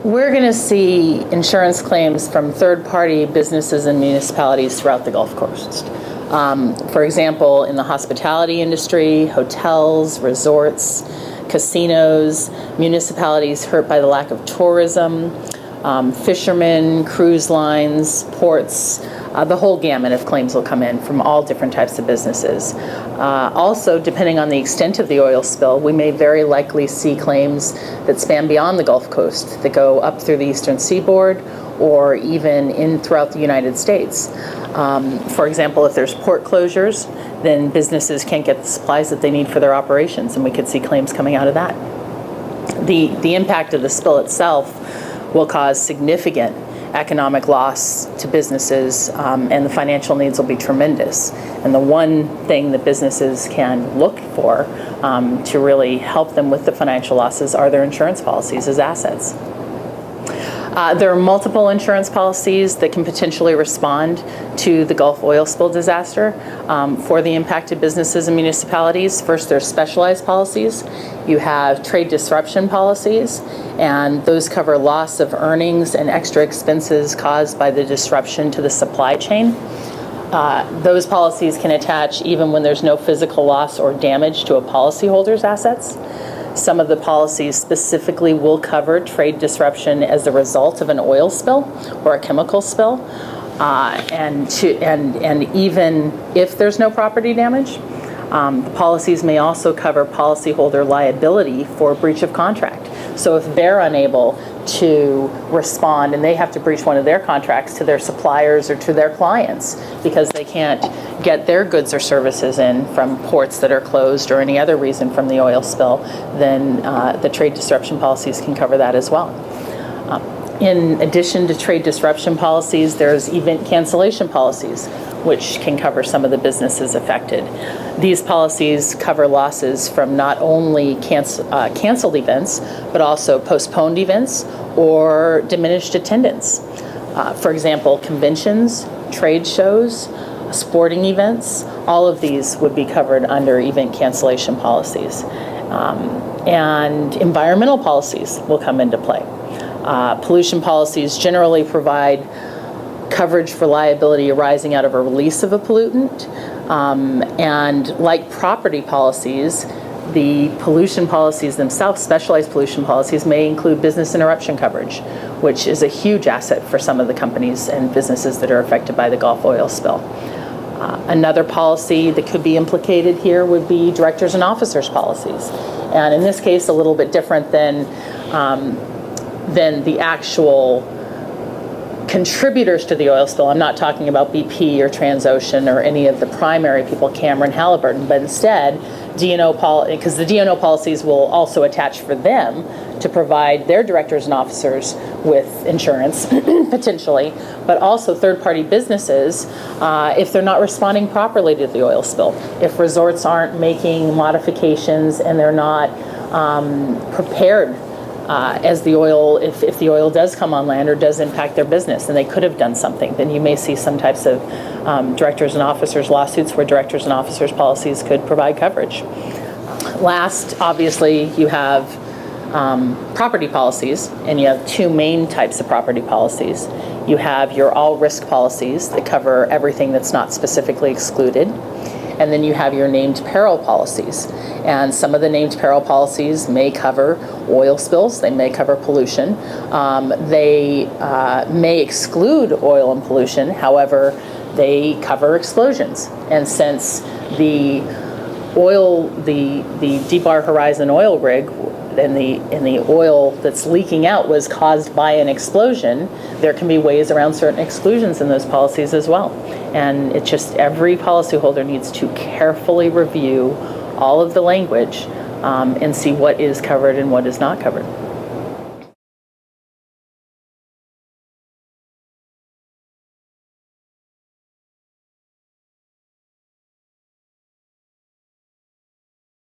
We're going to see insurance claims from third-party businesses and municipalities throughout the Gulf Coast. For example, in the hospitality industry, hotels, resorts, casinos, municipalities hurt by the lack of tourism, fishermen, cruise lines, ports, the whole gamut of claims will come in from all different types of businesses. Also, depending on the extent of the oil spill, we may very likely see claims that span beyond the Gulf Coast, that go up through the eastern seaboard or even in throughout the United States. For example, if there's port closures, then businesses can't get the supplies that they need for their operations, and we could see claims coming out of that. The impact of the spill itself will cause significant economic loss to businesses, and the financial needs will be tremendous. And the one thing that businesses can look for to really help them with the financial losses are their insurance policies as assets. There are multiple insurance policies that can potentially respond to the Gulf oil spill disaster for the impacted businesses and municipalities. First, there's specialized policies. You have trade disruption policies, and those cover loss of earnings and extra expenses caused by the disruption to the supply chain. Those policies can attach even when there's no physical loss or damage to a policyholder's assets. Some of the policies specifically will cover trade disruption as a result of an oil spill or a chemical spill, and even if there's no property damage, the policies may also cover policyholder liability for breach of contract. So if they're unable to respond and they have to breach one of their contracts to their suppliers or to their clients because they can't get their goods or services in from ports that are closed or any other reason from the oil spill, then the trade disruption policies can cover that as well. In addition to trade disruption policies, there's event cancellation policies, which can cover some of the businesses affected. These policies cover losses from not only canceled events, but also postponed events or diminished attendance. For example, conventions, trade shows, sporting events, all of these would be covered under event cancellation policies. And environmental policies will come into play. Pollution policies generally provide coverage for liability arising out of a release of a pollutant. And like property policies, the pollution policies themselves, specialized pollution policies, may include business interruption coverage, which is a huge asset for some of the companies and businesses that are affected by the Gulf oil spill. Another policy that could be implicated here would be directors and officers policies. And in this case, a little bit different than the actual contributors to the oil spill. I'm not talking about BP or Transocean or any of the primary people, Cameron, Halliburton, but instead, because the D&O policies will also attach for them to provide their directors and officers with insurance, potentially, but also third-party businesses if they're not responding properly to the oil spill. If resorts aren't making modifications and they're not prepared as the oil, if the oil does come on land or does impact their business and they could have done something, then you may see some types of directors and officers lawsuits where directors and officers policies could provide coverage. Last, obviously, you have property policies, and you have two main types of property policies. You have your all-risk policies that cover everything that's not specifically excluded. And then you have your named peril policies. And some of the named peril policies may cover oil spills, they may cover pollution. They may exclude oil and pollution, however, they cover explosions. And since the Deepwater Horizon oil rig and the oil that's leaking out was caused by an explosion, there can be ways around certain exclusions in those policies as well. And it's just every policyholder needs to carefully review all of the language and see what is covered and what is not covered.